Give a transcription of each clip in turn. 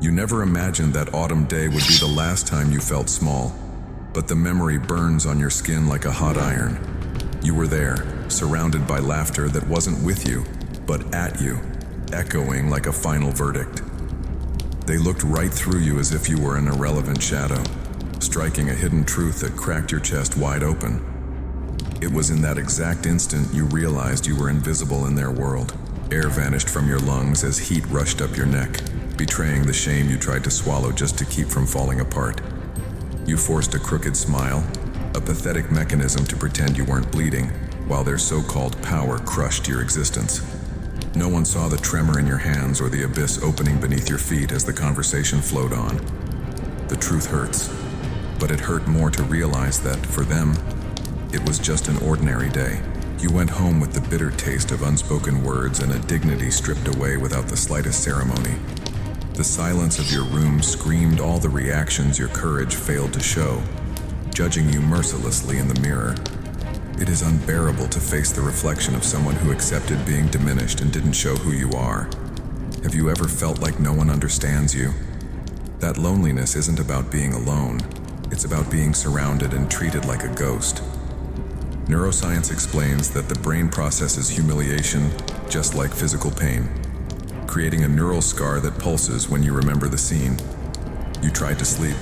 You never imagined that autumn day would be the last time you felt small, but the memory burns on your skin like a hot iron. You were there, surrounded by laughter that wasn't with you, but at you, echoing like a final verdict. They looked right through you as if you were an irrelevant shadow, striking a hidden truth that cracked your chest wide open. It was in that exact instant you realized you were invisible in their world. Air vanished from your lungs as heat rushed up your neck, betraying the shame you tried to swallow just to keep from falling apart. You forced a crooked smile, a pathetic mechanism to pretend you weren't bleeding, while their so-called power crushed your existence. No one saw the tremor in your hands or the abyss opening beneath your feet as the conversation flowed on. The truth hurts, but it hurt more to realize that, for them, it was just an ordinary day. You went home with the bitter taste of unspoken words and a dignity stripped away without the slightest ceremony. The silence of your room screamed all the reactions your courage failed to show, judging you mercilessly in the mirror. It is unbearable to face the reflection of someone who accepted being diminished and didn't show who you are. Have you ever felt like no one understands you? That loneliness isn't about being alone. It's about being surrounded and treated like a ghost. Neuroscience explains that the brain processes humiliation just like physical pain, creating a neural scar that pulses when you remember the scene. You tried to sleep,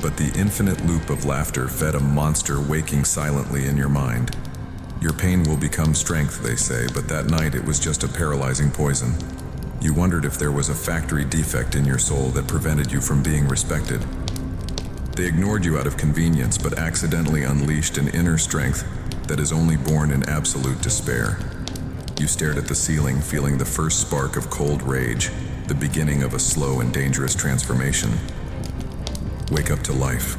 but the infinite loop of laughter fed a monster waking silently in your mind. Your pain will become strength, they say, but that night it was just a paralyzing poison. You wondered if there was a factory defect in your soul that prevented you from being respected. They ignored you out of convenience, but accidentally unleashed an inner strength that is only born in absolute despair. You stared at the ceiling, feeling the first spark of cold rage, the beginning of a slow and dangerous transformation. Wake up to life.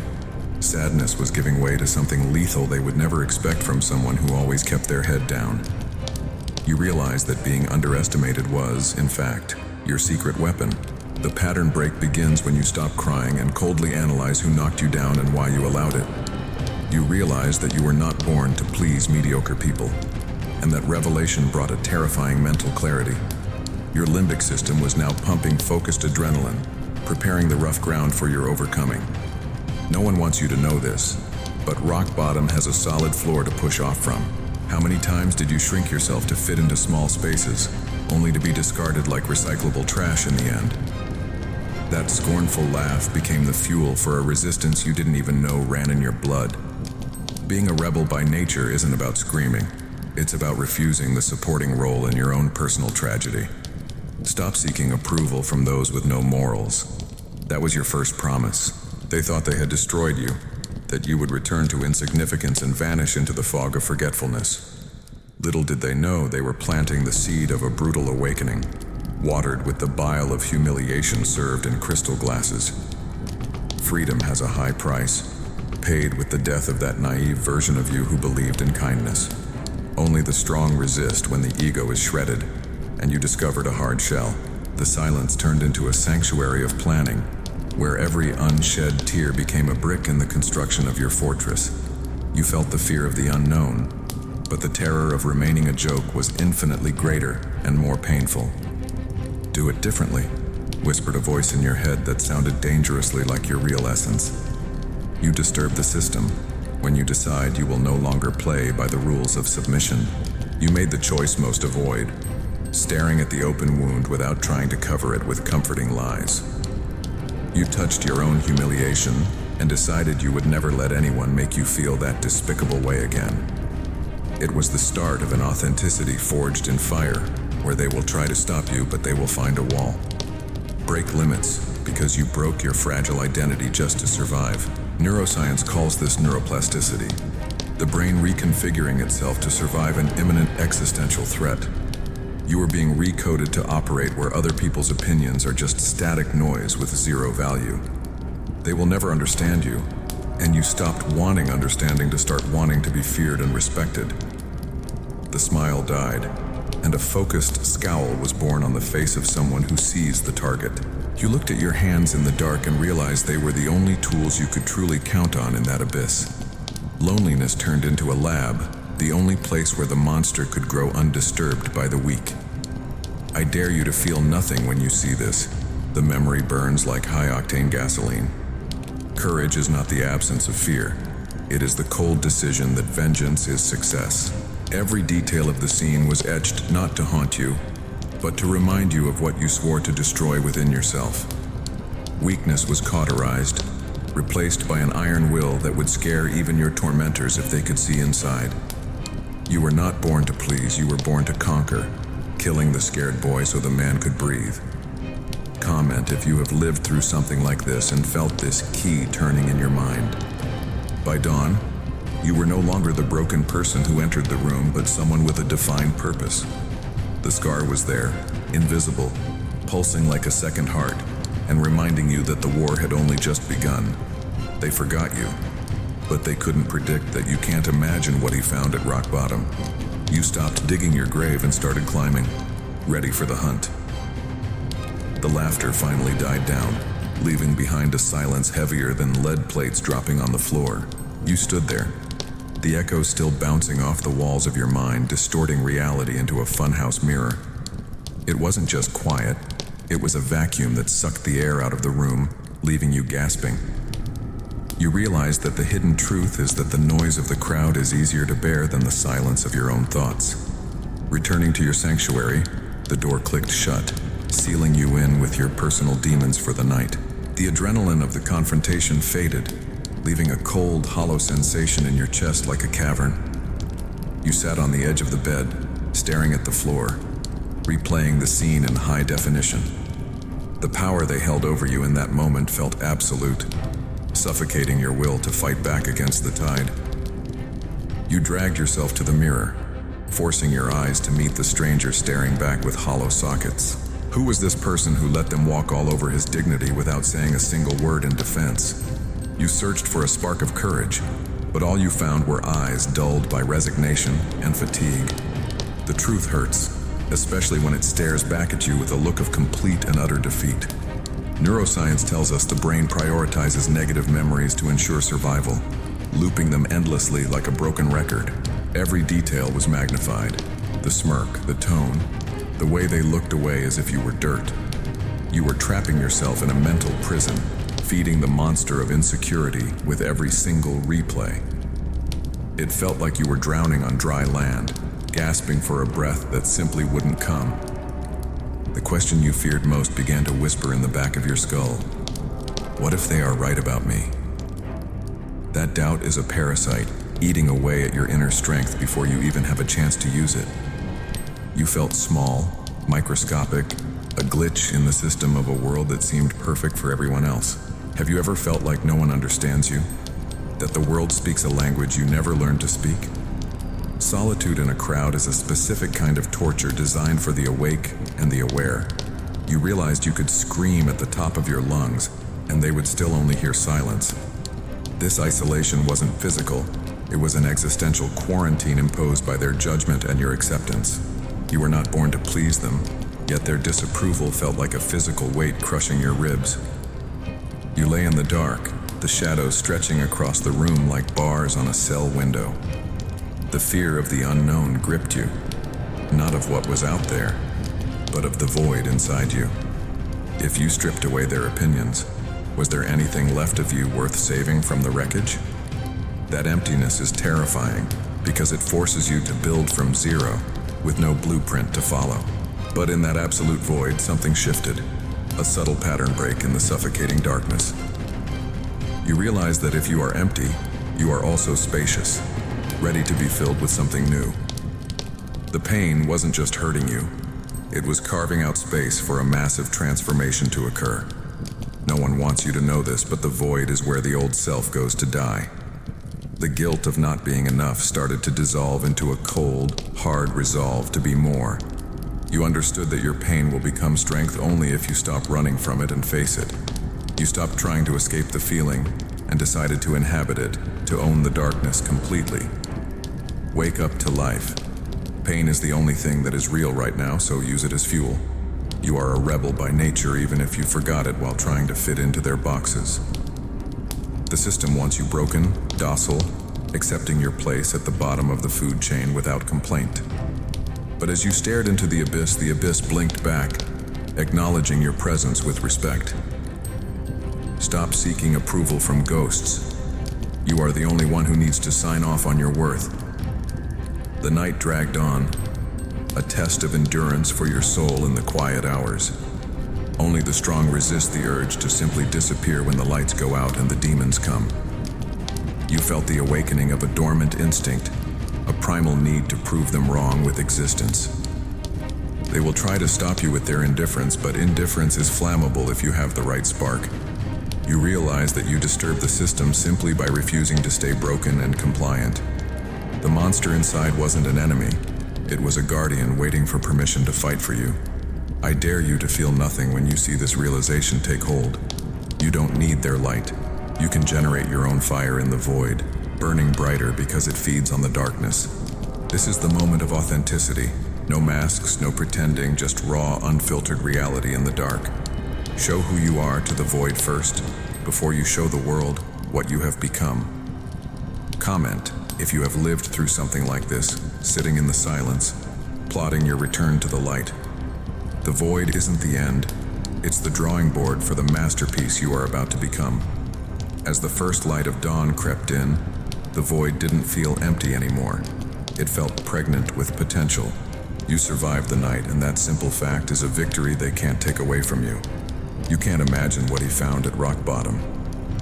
Sadness was giving way to something lethal they would never expect from someone who always kept their head down. You realized that being underestimated was, in fact, your secret weapon. The pattern break begins when you stop crying and coldly analyze who knocked you down and why you allowed it. You realized that you were not born to please mediocre people, and that revelation brought a terrifying mental clarity. Your limbic system was now pumping focused adrenaline, preparing the rough ground for your overcoming. No one wants you to know this, but rock bottom has a solid floor to push off from. How many times did you shrink yourself to fit into small spaces, only to be discarded like recyclable trash in the end? That scornful laugh became the fuel for a resistance you didn't even know ran in your blood. Being a rebel by nature isn't about screaming. It's about refusing the supporting role in your own personal tragedy. Stop seeking approval from those with no morals. That was your first promise. They thought they had destroyed you, that you would return to insignificance and vanish into the fog of forgetfulness. Little did they know they were planting the seed of a brutal awakening, watered with the bile of humiliation served in crystal glasses. Freedom has a high price, paid with the death of that naive version of you who believed in kindness. Only the strong resist when the ego is shredded, and you discovered a hard shell. The silence turned into a sanctuary of planning, where every unshed tear became a brick in the construction of your fortress. You felt the fear of the unknown, but the terror of remaining a joke was infinitely greater and more painful. Do it differently, whispered a voice in your head that sounded dangerously like your real essence. You disturb the system when you decide you will no longer play by the rules of submission. You made the choice most avoid, staring at the open wound without trying to cover it with comforting lies. You touched your own humiliation and decided you would never let anyone make you feel that despicable way again. It was the start of an authenticity forged in fire, where they will try to stop you, but they will find a wall. Break limits, because you broke your fragile identity just to survive. Neuroscience calls this neuroplasticity, the brain reconfiguring itself to survive an imminent existential threat. You are being recoded to operate where other people's opinions are just static noise with zero value. They will never understand you, and you stopped wanting understanding to start wanting to be feared and respected. The smile died, and a focused scowl was born on the face of someone who sees the target. You looked at your hands in the dark and realized they were the only tools you could truly count on in that abyss. Loneliness turned into a lab, the only place where the monster could grow undisturbed by the weak. I dare you to feel nothing when you see this. The memory burns like high-octane gasoline. Courage is not the absence of fear. It is the cold decision that vengeance is success. Every detail of the scene was etched not to haunt you, but to remind you of what you swore to destroy within yourself. Weakness was cauterized, replaced by an iron will that would scare even your tormentors if they could see inside. You were not born to please, you were born to conquer, killing the scared boy so the man could breathe. Comment if you have lived through something like this and felt this key turning in your mind. By dawn, you were no longer the broken person who entered the room, but someone with a defined purpose. The scar was there, invisible, pulsing like a second heart, and reminding you that the war had only just begun. They forgot you, but they couldn't predict that you can't imagine what he found at rock bottom. You stopped digging your grave and started climbing, ready for the hunt. The laughter finally died down, leaving behind a silence heavier than lead plates dropping on the floor. You stood there, the echoes still bouncing off the walls of your mind, distorting reality into a funhouse mirror. It wasn't just quiet, it was a vacuum that sucked the air out of the room, leaving you gasping. You realized that the hidden truth is that the noise of the crowd is easier to bear than the silence of your own thoughts. Returning to your sanctuary, the door clicked shut, sealing you in with your personal demons for the night. The adrenaline of the confrontation faded, leaving a cold, hollow sensation in your chest like a cavern. You sat on the edge of the bed, staring at the floor, replaying the scene in high definition. The power they held over you in that moment felt absolute, suffocating your will to fight back against the tide. You dragged yourself to the mirror, forcing your eyes to meet the stranger staring back with hollow sockets. Who was this person who let them walk all over his dignity without saying a single word in defense? You searched for a spark of courage, but all you found were eyes dulled by resignation and fatigue. The truth hurts, especially when it stares back at you with a look of complete and utter defeat. Neuroscience tells us the brain prioritizes negative memories to ensure survival, looping them endlessly like a broken record. Every detail was magnified. The smirk, the tone, the way they looked away as if you were dirt. You were trapping yourself in a mental prison, feeding the monster of insecurity with every single replay. It felt like you were drowning on dry land, gasping for a breath that simply wouldn't come. The question you feared most began to whisper in the back of your skull. What if they are right about me? That doubt is a parasite, eating away at your inner strength before you even have a chance to use it. You felt small, microscopic, a glitch in the system of a world that seemed perfect for everyone else. Have you ever felt like no one understands you? That the world speaks a language you never learned to speak? Solitude in a crowd is a specific kind of torture designed for the awake and the aware. You realized you could scream at the top of your lungs, and they would still only hear silence. This isolation wasn't physical, it was an existential quarantine imposed by their judgment and your acceptance. You were not born to please them, yet their disapproval felt like a physical weight crushing your ribs. You lay in the dark, the shadows stretching across the room like bars on a cell window. The fear of the unknown gripped you, not of what was out there, but of the void inside you. If you stripped away their opinions, was there anything left of you worth saving from the wreckage? That emptiness is terrifying because it forces you to build from zero with no blueprint to follow. But in that absolute void, something shifted, a subtle pattern break in the suffocating darkness. You realize that if you are empty, you are also spacious, ready to be filled with something new. The pain wasn't just hurting you, it was carving out space for a massive transformation to occur. No one wants you to know this, but the void is where the old self goes to die. The guilt of not being enough started to dissolve into a cold, hard resolve to be more. You understood that your pain will become strength only if you stop running from it and face it. You stopped trying to escape the feeling and decided to inhabit it, to own the darkness completely. Wake up to life. Pain is the only thing that is real right now, so use it as fuel. You are a rebel by nature even if you forgot it while trying to fit into their boxes. The system wants you broken, docile, accepting your place at the bottom of the food chain without complaint. But as you stared into the abyss blinked back, acknowledging your presence with respect. Stop seeking approval from ghosts. You are the only one who needs to sign off on your worth. The night dragged on, a test of endurance for your soul in the quiet hours. Only the strong resist the urge to simply disappear when the lights go out and the demons come. You felt the awakening of a dormant instinct, a primal need to prove them wrong with existence. They will try to stop you with their indifference, but indifference is flammable if you have the right spark. You realize that you disturb the system simply by refusing to stay broken and compliant. The monster inside wasn't an enemy. It was a guardian waiting for permission to fight for you. I dare you to feel nothing when you see this realization take hold. You don't need their light. You can generate your own fire in the void, burning brighter because it feeds on the darkness. This is the moment of authenticity. No masks, no pretending, just raw, unfiltered reality in the dark. Show who you are to the void first, before you show the world what you have become. Comment if you have lived through something like this, sitting in the silence, plotting your return to the light. The void isn't the end. It's the drawing board for the masterpiece you are about to become. As the first light of dawn crept in, the void didn't feel empty anymore. It felt pregnant with potential. You survived the night, and that simple fact is a victory they can't take away from you. You can't imagine what he found at rock bottom.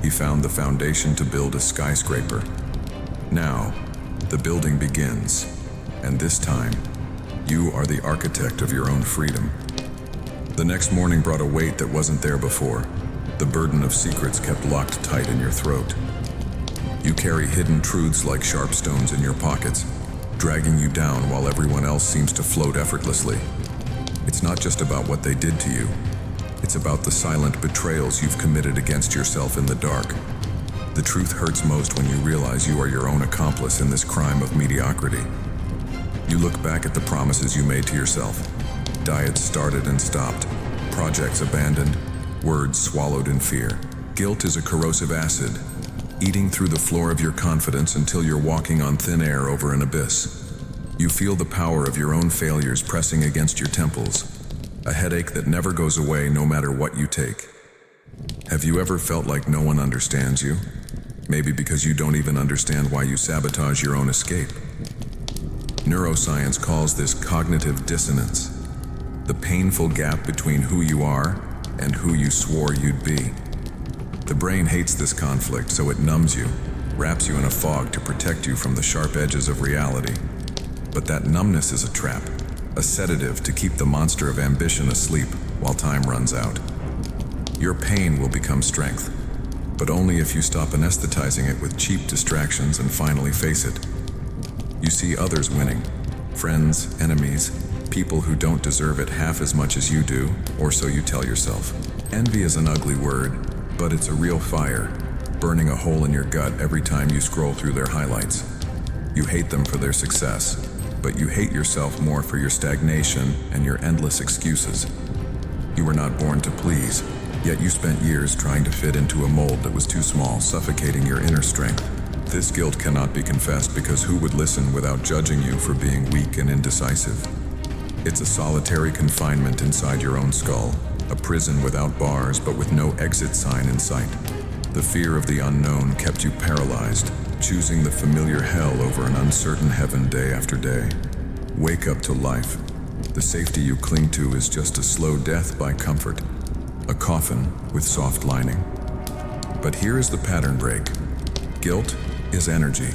He found the foundation to build a skyscraper. Now, the building begins, and this time, you are the architect of your own freedom. The next morning brought a weight that wasn't there before. The burden of secrets kept locked tight in your throat. You carry hidden truths like sharp stones in your pockets, dragging you down while everyone else seems to float effortlessly. It's not just about what they did to you. It's about the silent betrayals you've committed against yourself in the dark. The truth hurts most when you realize you are your own accomplice in this crime of mediocrity. You look back at the promises you made to yourself. Diets started and stopped, projects abandoned, words swallowed in fear. Guilt is a corrosive acid, eating through the floor of your confidence until you're walking on thin air over an abyss. You feel the power of your own failures pressing against your temples, a headache that never goes away no matter what you take. Have you ever felt like no one understands you? Maybe because you don't even understand why you sabotage your own escape. Neuroscience calls this cognitive dissonance, the painful gap between who you are and who you swore you'd be. The brain hates this conflict, so it numbs you, wraps you in a fog to protect you from the sharp edges of reality. But that numbness is a trap, a sedative to keep the monster of ambition asleep while time runs out. Your pain will become strength, but only if you stop anesthetizing it with cheap distractions and finally face it. You see others winning, friends, enemies, people who don't deserve it half as much as you do, or so you tell yourself. Envy is an ugly word, but it's a real fire, burning a hole in your gut every time you scroll through their highlights. You hate them for their success, but you hate yourself more for your stagnation and your endless excuses. You were not born to please, yet you spent years trying to fit into a mold that was too small, suffocating your inner strength. This guilt cannot be confessed because who would listen without judging you for being weak and indecisive? It's a solitary confinement inside your own skull, a prison without bars but with no exit sign in sight. The fear of the unknown kept you paralyzed, choosing the familiar hell over an uncertain heaven day after day. Wake up to life. The safety you cling to is just a slow death by comfort, a coffin with soft lining. But here is the pattern break. Guilt is energy,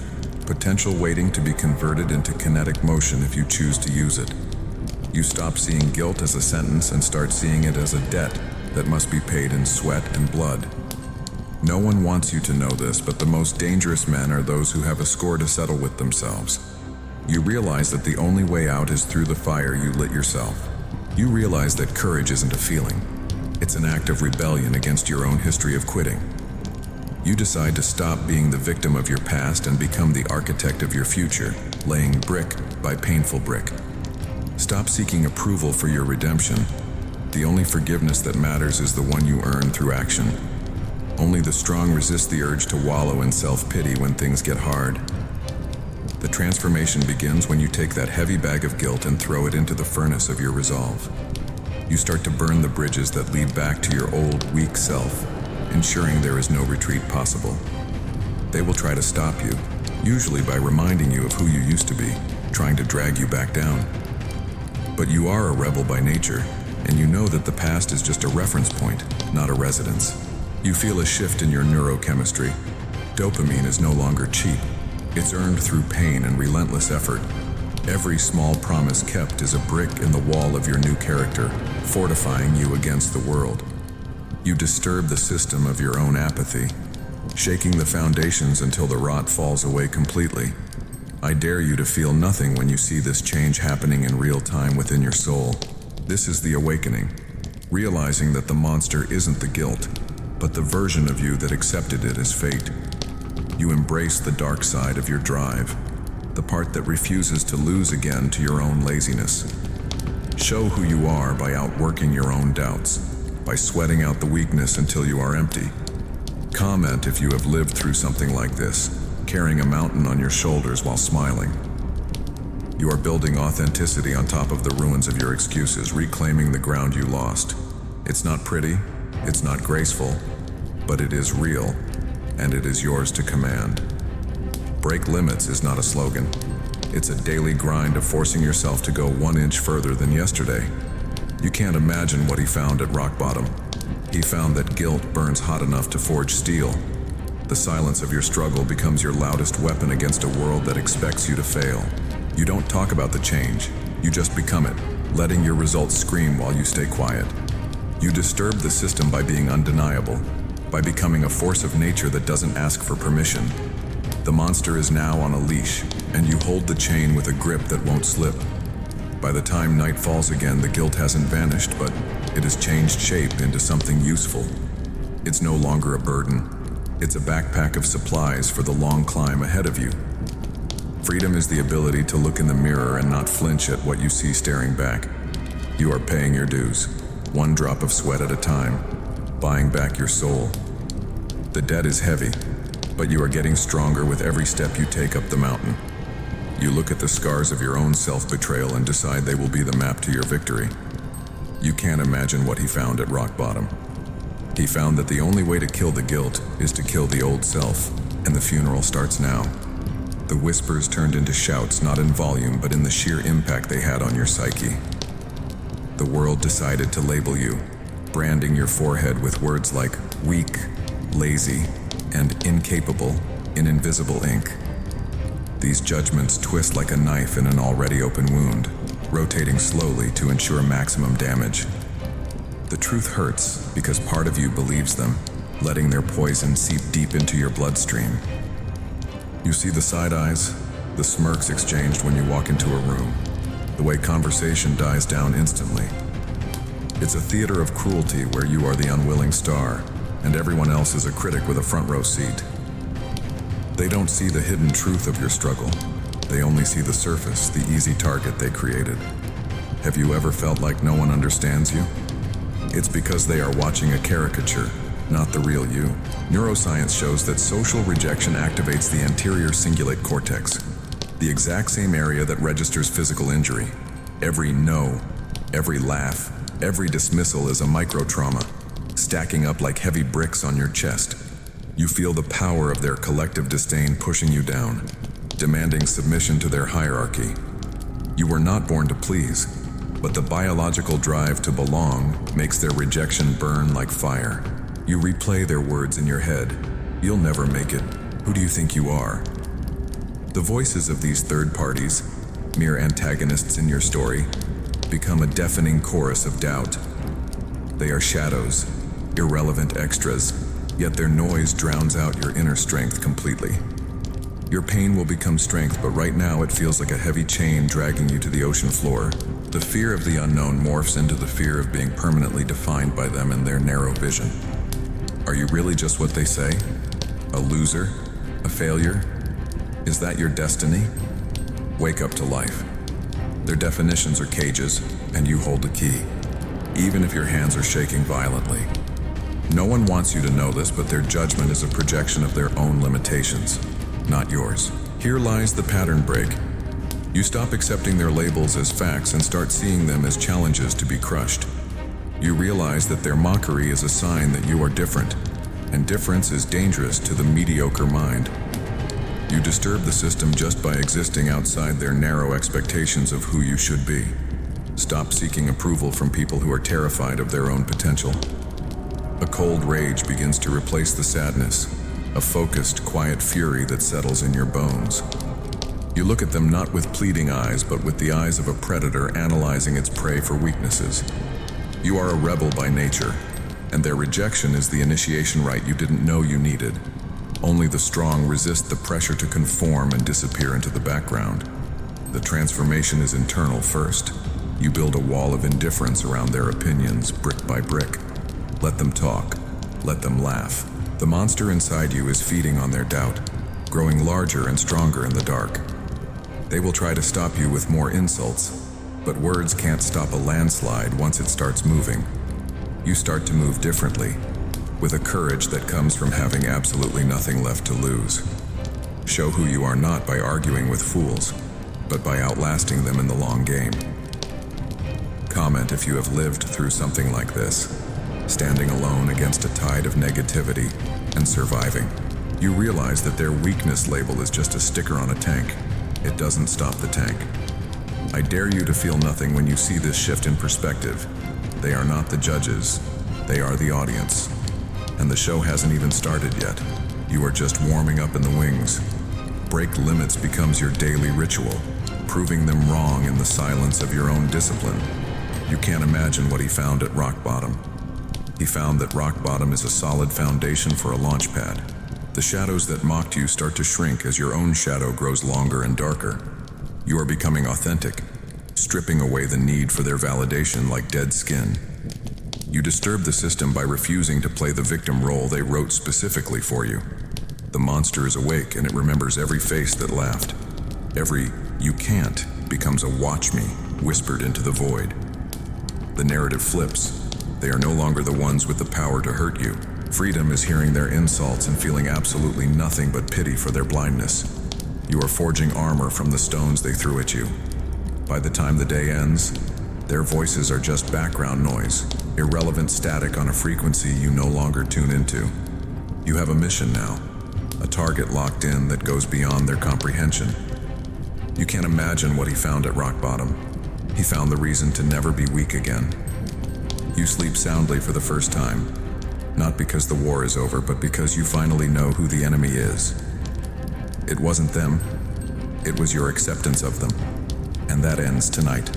potential waiting to be converted into kinetic motion if you choose to use it. You stop seeing guilt as a sentence and start seeing it as a debt that must be paid in sweat and blood. No one wants you to know this, but the most dangerous men are those who have a score to settle with themselves. You realize that the only way out is through the fire you lit yourself. You realize that courage isn't a feeling. It's an act of rebellion against your own history of quitting. You decide to stop being the victim of your past and become the architect of your future, laying brick by painful brick. Stop seeking approval for your redemption. The only forgiveness that matters is the one you earn through action. Only the strong resist the urge to wallow in self-pity when things get hard. The transformation begins when you take that heavy bag of guilt and throw it into the furnace of your resolve. You start to burn the bridges that lead back to your old, weak self, ensuring there is no retreat possible. They will try to stop you, usually by reminding you of who you used to be, trying to drag you back down. But you are a rebel by nature, and you know that the past is just a reference point, not a residence. You feel a shift in your neurochemistry. Dopamine is no longer cheap. It's earned through pain and relentless effort. Every small promise kept is a brick in the wall of your new character, fortifying you against the world. You disturb the system of your own apathy, shaking the foundations until the rot falls away completely. I dare you to feel nothing when you see this change happening in real time within your soul. This is the awakening, realizing that the monster isn't the guilt, but the version of you that accepted it as fate. You embrace the dark side of your drive, the part that refuses to lose again to your own laziness. Show who you are by outworking your own doubts, by sweating out the weakness until you are empty. Comment if you have lived through something like this, carrying a mountain on your shoulders while smiling. You are building authenticity on top of the ruins of your excuses, reclaiming the ground you lost. It's not pretty, it's not graceful, but it is real, and it is yours to command. Break limits is not a slogan. It's a daily grind of forcing yourself to go 1 inch further than yesterday. You can't imagine what he found at rock bottom. He found that guilt burns hot enough to forge steel. The silence of your struggle becomes your loudest weapon against a world that expects you to fail. You don't talk about the change, you just become it, letting your results scream while you stay quiet. You disturb the system by being undeniable, by becoming a force of nature that doesn't ask for permission. The monster is now on a leash, and you hold the chain with a grip that won't slip. By the time night falls again, the guilt hasn't vanished, but it has changed shape into something useful. It's no longer a burden. It's a backpack of supplies for the long climb ahead of you. Freedom is the ability to look in the mirror and not flinch at what you see staring back. You are paying your dues, one drop of sweat at a time, buying back your soul. The debt is heavy, but you are getting stronger with every step you take up the mountain. You look at the scars of your own self-betrayal and decide they will be the map to your victory. You can't imagine what he found at rock bottom. He found that the only way to kill the guilt is to kill the old self, and the funeral starts now. The whispers turned into shouts, not in volume, but in the sheer impact they had on your psyche. The world decided to label you, branding your forehead with words like weak, lazy, and incapable in invisible ink. These judgments twist like a knife in an already open wound, rotating slowly to ensure maximum damage. The truth hurts because part of you believes them, letting their poison seep deep into your bloodstream. You see the side eyes, the smirks exchanged when you walk into a room, the way conversation dies down instantly. It's a theater of cruelty where you are the unwilling star, and everyone else is a critic with a front row seat. They don't see the hidden truth of your struggle. They only see the surface, the easy target they created. Have you ever felt like no one understands you? It's because they are watching a caricature, not the real you. Neuroscience shows that social rejection activates the anterior cingulate cortex, the exact same area that registers physical injury. Every no, every laugh, every dismissal is a micro-trauma, stacking up like heavy bricks on your chest. You feel the power of their collective disdain pushing you down, demanding submission to their hierarchy. You were not born to please, but the biological drive to belong makes their rejection burn like fire. You replay their words in your head. You'll never make it. Who do you think you are? The voices of these third parties, mere antagonists in your story, become a deafening chorus of doubt. They are shadows, irrelevant extras, yet their noise drowns out your inner strength completely. Your pain will become strength, but right now it feels like a heavy chain dragging you to the ocean floor. The fear of the unknown morphs into the fear of being permanently defined by them and their narrow vision. Are you really just what they say? A loser? A failure? Is that your destiny? Wake up to life. Their definitions are cages, and you hold the key, even if your hands are shaking violently. No one wants you to know this, but their judgment is a projection of their own limitations, not yours. Here lies the pattern break. You stop accepting their labels as facts and start seeing them as challenges to be crushed. You realize that their mockery is a sign that you are different, and difference is dangerous to the mediocre mind. You disturb the system just by existing outside their narrow expectations of who you should be. Stop seeking approval from people who are terrified of their own potential. A cold rage begins to replace the sadness, a focused, quiet fury that settles in your bones. You look at them not with pleading eyes, but with the eyes of a predator analyzing its prey for weaknesses. You are a rebel by nature, and their rejection is the initiation rite you didn't know you needed. Only the strong resist the pressure to conform and disappear into the background. The transformation is internal first. You build a wall of indifference around their opinions, brick by brick. Let them talk. Let them laugh. The monster inside you is feeding on their doubt, growing larger and stronger in the dark. They will try to stop you with more insults, but words can't stop a landslide once it starts moving. You start to move differently, with a courage that comes from having absolutely nothing left to lose. Show who you are not by arguing with fools, but by outlasting them in the long game. Comment if you have lived through something like this, standing alone against a tide of negativity and surviving. You realize that their weakness label is just a sticker on a tank. It doesn't stop the tank. I dare you to feel nothing when you see this shift in perspective. They are not the judges, they are the audience. And the show hasn't even started yet. You are just warming up in the wings. Break limits becomes your daily ritual, proving them wrong in the silence of your own discipline. You can't imagine what he found at rock bottom. He found that rock bottom is a solid foundation for a launch pad. The shadows that mocked you start to shrink as your own shadow grows longer and darker. You are becoming authentic, stripping away the need for their validation like dead skin. You disturb the system by refusing to play the victim role they wrote specifically for you. The monster is awake and it remembers every face that laughed. Every "you can't" becomes a "watch me" whispered into the void. The narrative flips. They are no longer the ones with the power to hurt you. Freedom is hearing their insults and feeling absolutely nothing but pity for their blindness. You are forging armor from the stones they threw at you. By the time the day ends, their voices are just background noise, irrelevant static on a frequency you no longer tune into. You have a mission now, a target locked in that goes beyond their comprehension. You can't imagine what he found at rock bottom. He found the reason to never be weak again. You sleep soundly for the first time, not because the war is over, but because you finally know who the enemy is. It wasn't them, it was your acceptance of them, and that ends tonight.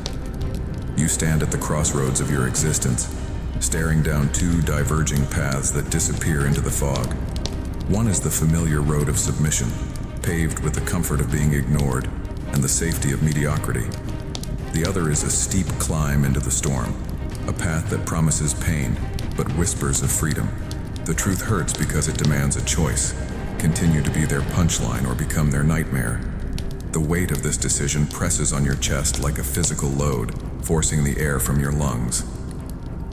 You stand at the crossroads of your existence, staring down two diverging paths that disappear into the fog. One is the familiar road of submission, paved with the comfort of being ignored and the safety of mediocrity. The other is a steep climb into the storm, a path that promises pain, but whispers of freedom. The truth hurts because it demands a choice. Continue to be their punchline or become their nightmare. The weight of this decision presses on your chest like a physical load, forcing the air from your lungs.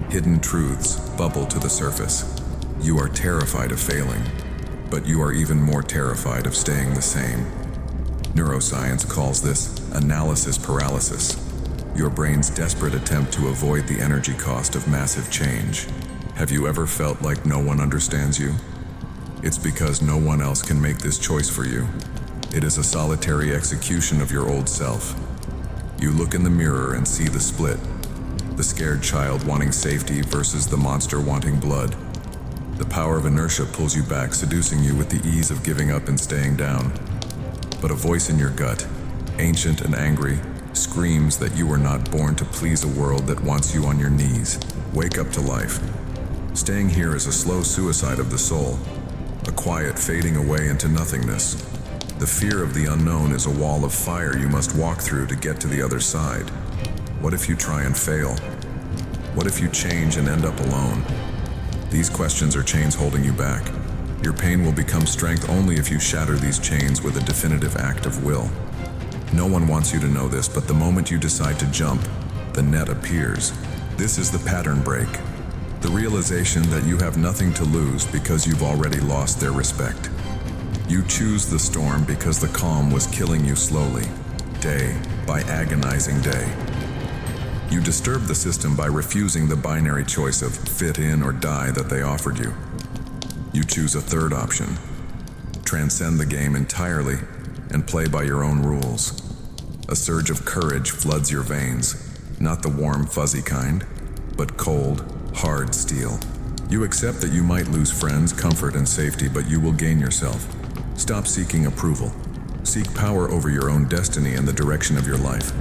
Hidden truths bubble to the surface. You are terrified of failing, but you are even more terrified of staying the same. Neuroscience calls this analysis paralysis, your brain's desperate attempt to avoid the energy cost of massive change. Have you ever felt like no one understands you? It's because no one else can make this choice for you. It is a solitary execution of your old self. You look in the mirror and see the split. The scared child wanting safety versus the monster wanting blood. The power of inertia pulls you back, seducing you with the ease of giving up and staying down. But a voice in your gut, ancient and angry, screams that you were not born to please a world that wants you on your knees. Wake up to life. Staying here is a slow suicide of the soul, a quiet fading away into nothingness. The fear of the unknown is a wall of fire you must walk through to get to the other side. What if you try and fail? What if you change and end up alone? These questions are chains holding you back. Your pain will become strength only if you shatter these chains with a definitive act of will. No one wants you to know this, but the moment you decide to jump, the net appears. This is the pattern break. The realization that you have nothing to lose because you've already lost their respect. You choose the storm because the calm was killing you slowly, day by agonizing day. You disturbed the system by refusing the binary choice of fit in or die that they offered you. You choose a third option. Transcend the game entirely and play by your own rules. A surge of courage floods your veins, not the warm, fuzzy kind, but cold, hard steel. You accept that you might lose friends, comfort, and safety, but you will gain yourself. Stop seeking approval. Seek power over your own destiny and the direction of your life.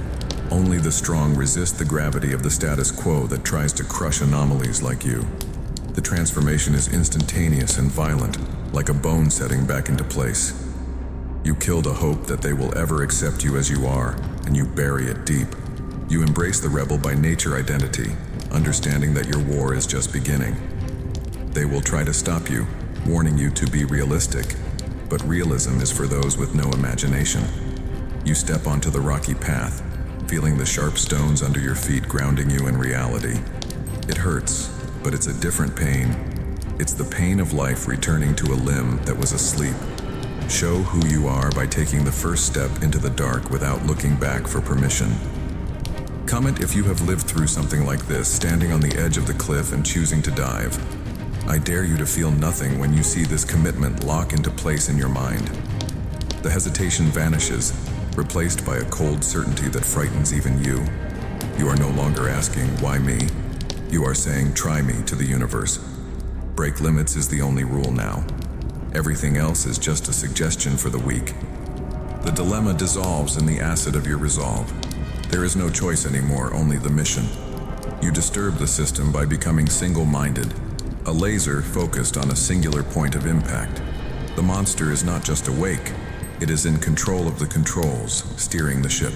Only the strong resist the gravity of the status quo that tries to crush anomalies like you. The transformation is instantaneous and violent, like a bone setting back into place. You kill the hope that they will ever accept you as you are, and you bury it deep. You embrace the rebel by nature identity, understanding that your war is just beginning. They will try to stop you, warning you to be realistic, but realism is for those with no imagination. You step onto the rocky path, feeling the sharp stones under your feet grounding you in reality. It hurts, but it's a different pain. It's the pain of life returning to a limb that was asleep. Show who you are by taking the first step into the dark without looking back for permission. Comment if you have lived through something like this, standing on the edge of the cliff and choosing to dive. I dare you to feel nothing when you see this commitment lock into place in your mind. The hesitation vanishes, replaced by a cold certainty that frightens even you. You are no longer asking, why me? You are saying, try me, to the universe. Break limits is the only rule now. Everything else is just a suggestion for the weak. The dilemma dissolves in the acid of your resolve. There is no choice anymore, only the mission. You disturb the system by becoming single-minded, a laser focused on a singular point of impact. The monster is not just awake, it is in control of the controls, steering the ship.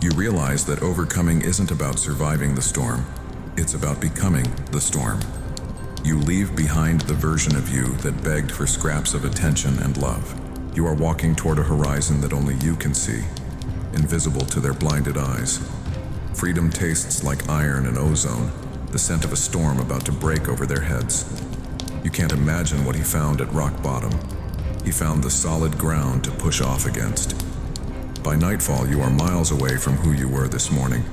You realize that overcoming isn't about surviving the storm, it's about becoming the storm. You leave behind the version of you that begged for scraps of attention and love. You are walking toward a horizon that only you can see, invisible to their blinded eyes. Freedom tastes like iron and ozone, the scent of a storm about to break over their heads. You can't imagine what he found at rock bottom. He found the solid ground to push off against. By nightfall, you are miles away from who you were this morning,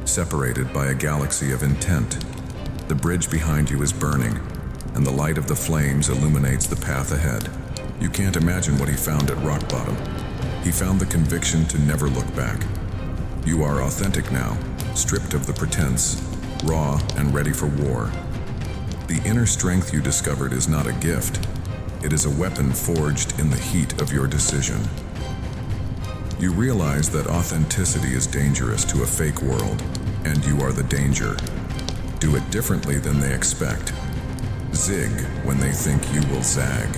separated by a galaxy of intent. The bridge behind you is burning, and the light of the flames illuminates the path ahead. You can't imagine what he found at rock bottom. He found the conviction to never look back. You are authentic now, stripped of the pretense, raw and ready for war. The inner strength you discovered is not a gift. It is a weapon forged in the heat of your decision. You realize that authenticity is dangerous to a fake world, and you are the danger. Do it differently than they expect. Zig when they think you will zag.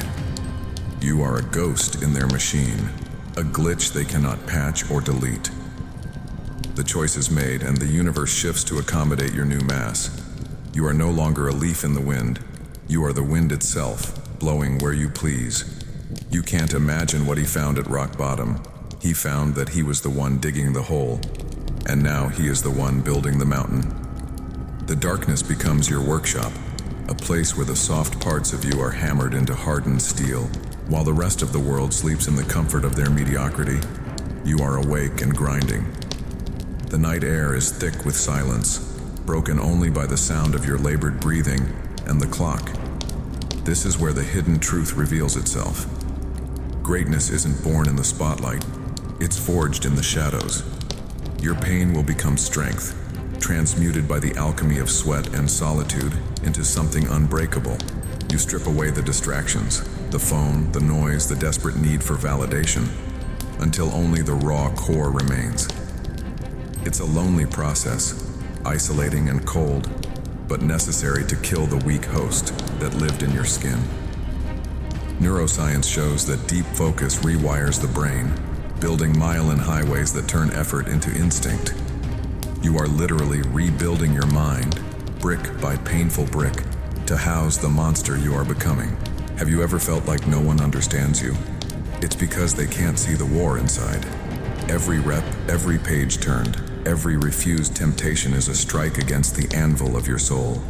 You are a ghost in their machine, a glitch they cannot patch or delete. The choice is made, and the universe shifts to accommodate your new mass. You are no longer a leaf in the wind. You are the wind itself, blowing where you please. You can't imagine what he found at rock bottom. He found that he was the one digging the hole, and now he is the one building the mountain. The darkness becomes your workshop, a place where the soft parts of you are hammered into hardened steel, while the rest of the world sleeps in the comfort of their mediocrity. You are awake and grinding. The night air is thick with silence, broken only by the sound of your labored breathing and the clock. This is where the hidden truth reveals itself. Greatness isn't born in the spotlight, it's forged in the shadows. Your pain will become strength, transmuted by the alchemy of sweat and solitude into something unbreakable. You strip away the distractions, the phone, the noise, the desperate need for validation, until only the raw core remains. It's a lonely process, isolating and cold, but necessary to kill the weak host that lived in your skin. Neuroscience shows that deep focus rewires the brain, building mile-in highways that turn effort into instinct. You are literally rebuilding your mind, brick by painful brick, to house the monster you are becoming. Have you ever felt like no one understands you? It's because they can't see the war inside. Every rep, every page turned, every refused temptation is a strike against the anvil of your soul.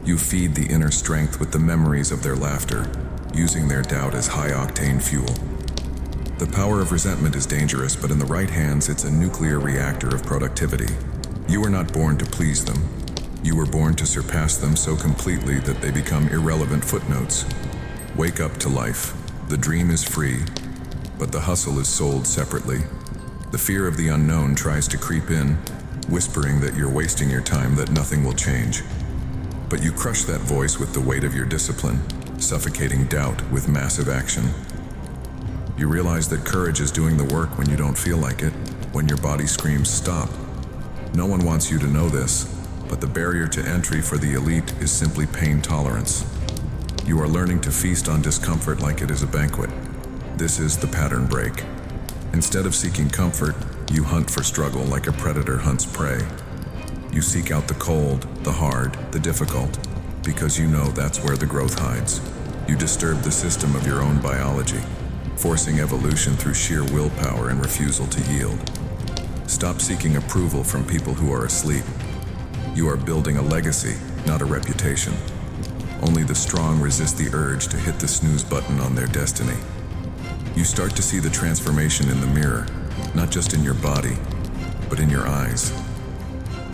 You feed the inner strength with the memories of their laughter, using their doubt as high-octane fuel. The power of resentment is dangerous, but in the right hands, it's a nuclear reactor of productivity. You were not born to please them. You were born to surpass them so completely that they become irrelevant footnotes. Wake up to life. The dream is free, but the hustle is sold separately. The fear of the unknown tries to creep in, whispering that you're wasting your time, that nothing will change. But you crush that voice with the weight of your discipline, suffocating doubt with massive action. You realize that courage is doing the work when you don't feel like it, when your body screams stop. No one wants you to know this, but the barrier to entry for the elite is simply pain tolerance. You are learning to feast on discomfort like it is a banquet. This is the pattern break. Instead of seeking comfort, you hunt for struggle like a predator hunts prey. You seek out the cold, the hard, the difficult, because you know that's where the growth hides. You disturb the system of your own biology, forcing evolution through sheer willpower and refusal to yield. Stop seeking approval from people who are asleep. You are building a legacy, not a reputation. Only the strong resist the urge to hit the snooze button on their destiny. You start to see the transformation in the mirror, not just in your body, but in your eyes.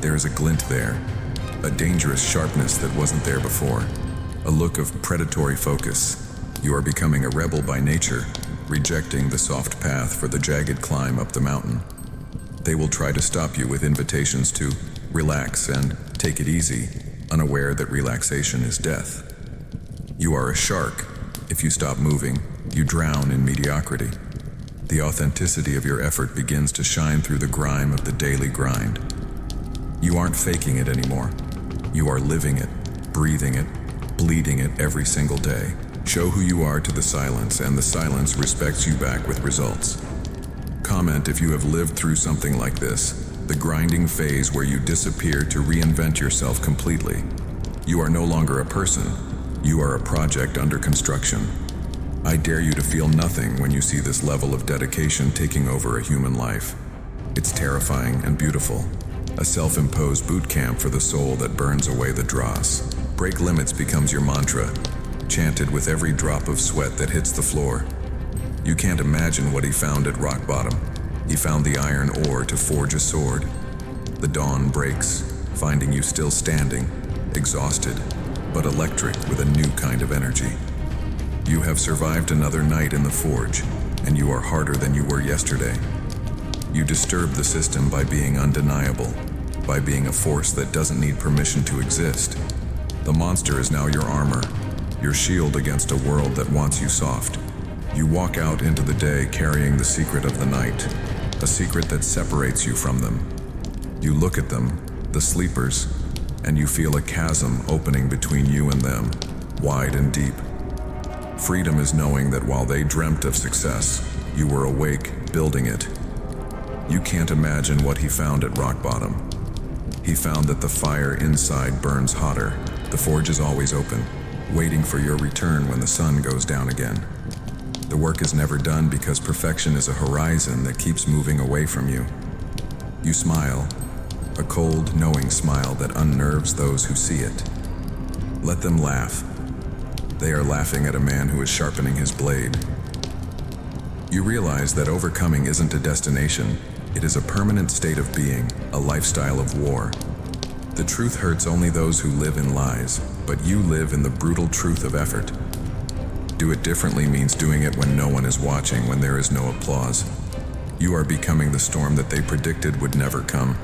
There is a glint there, a dangerous sharpness that wasn't there before, a look of predatory focus. You are becoming a rebel by nature, rejecting the soft path for the jagged climb up the mountain. They will try to stop you with invitations to relax and take it easy, unaware that relaxation is death. You are a shark. If you stop moving, you drown in mediocrity. The authenticity of your effort begins to shine through the grime of the daily grind. You aren't faking it anymore. You are living it, breathing it, bleeding it every single day. Show who you are to the silence, and the silence respects you back with results. Comment if you have lived through something like this, the grinding phase where you disappear to reinvent yourself completely. You are no longer a person. You are a project under construction. I dare you to feel nothing when you see this level of dedication taking over a human life. It's terrifying and beautiful. A self-imposed boot camp for the soul that burns away the dross. Break limits becomes your mantra, chanted with every drop of sweat that hits the floor. You can't imagine what he found at rock bottom. He found the iron ore to forge a sword. The dawn breaks, finding you still standing, exhausted, but electric with a new kind of energy. You have survived another night in the forge, and you are harder than you were yesterday. You disturb the system by being undeniable, by being a force that doesn't need permission to exist. The monster is now your armor, your shield against a world that wants you soft. You walk out into the day carrying the secret of the night, a secret that separates you from them. You look at them, the sleepers, and you feel a chasm opening between you and them, wide and deep. Freedom is knowing that while they dreamt of success, you were awake, building it. You can't imagine what he found at rock bottom. He found that the fire inside burns hotter. The forge is always open, waiting for your return when the sun goes down again. The work is never done because perfection is a horizon that keeps moving away from you. You smile, a cold, knowing smile that unnerves those who see it. Let them laugh. They are laughing at a man who is sharpening his blade. You realize that overcoming isn't a destination, it is a permanent state of being, a lifestyle of war. The truth hurts only those who live in lies, but you live in the brutal truth of effort. Do it differently means doing it when no one is watching, when there is no applause. You are becoming the storm that they predicted would never come.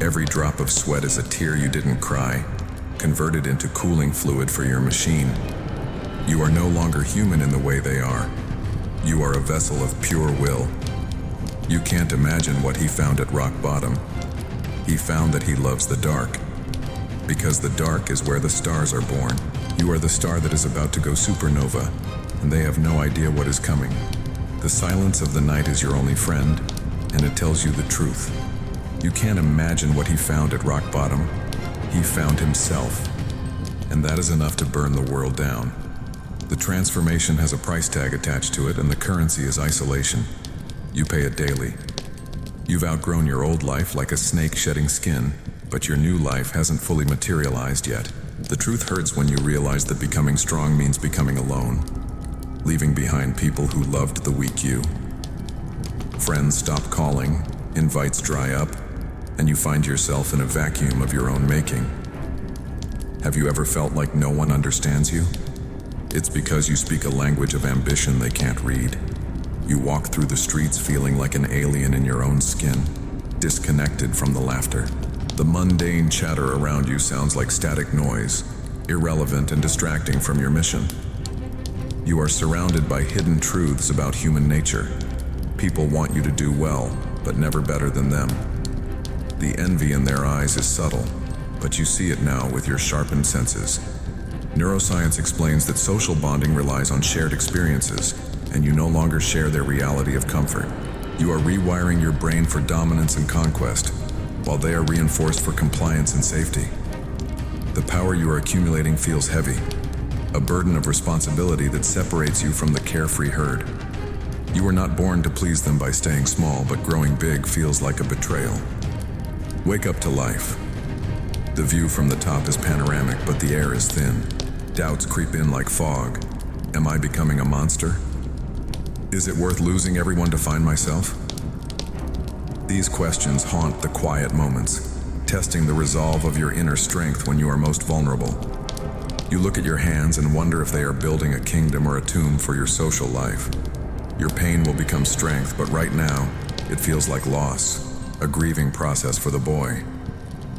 Every drop of sweat is a tear you didn't cry, converted into cooling fluid for your machine. You are no longer human in the way they are. You are a vessel of pure will. You can't imagine what he found at rock bottom. He found that he loves the dark, because the dark is where the stars are born. You are the star that is about to go supernova, and they have no idea what is coming. The silence of the night is your only friend, and it tells you the truth. You can't imagine what he found at rock bottom. He found himself, and that is enough to burn the world down. The transformation has a price tag attached to it, and the currency is isolation. You pay it daily. You've outgrown your old life like a snake shedding skin, but your new life hasn't fully materialized yet. The truth hurts when you realize that becoming strong means becoming alone, leaving behind people who loved the weak you. Friends stop calling, invites dry up, and you find yourself in a vacuum of your own making. Have you ever felt like no one understands you? It's because you speak a language of ambition they can't read. You walk through the streets feeling like an alien in your own skin, disconnected from the laughter. The mundane chatter around you sounds like static noise, irrelevant and distracting from your mission. You are surrounded by hidden truths about human nature. People want you to do well, but never better than them. The envy in their eyes is subtle, but you see it now with your sharpened senses. Neuroscience explains that social bonding relies on shared experiences, and you no longer share their reality of comfort. You are rewiring your brain for dominance and conquest, while they are reinforced for compliance and safety. The power you are accumulating feels heavy, a burden of responsibility that separates you from the carefree herd. You were not born to please them by staying small, but growing big feels like a betrayal. Wake up to life. The view from the top is panoramic, but the air is thin. Doubts creep in like fog. Am I becoming a monster? Is it worth losing everyone to find myself? These questions haunt the quiet moments, testing the resolve of your inner strength when you are most vulnerable. You look at your hands and wonder if they are building a kingdom or a tomb for your social life. Your pain will become strength, but right now, it feels like loss, a grieving process for the boy.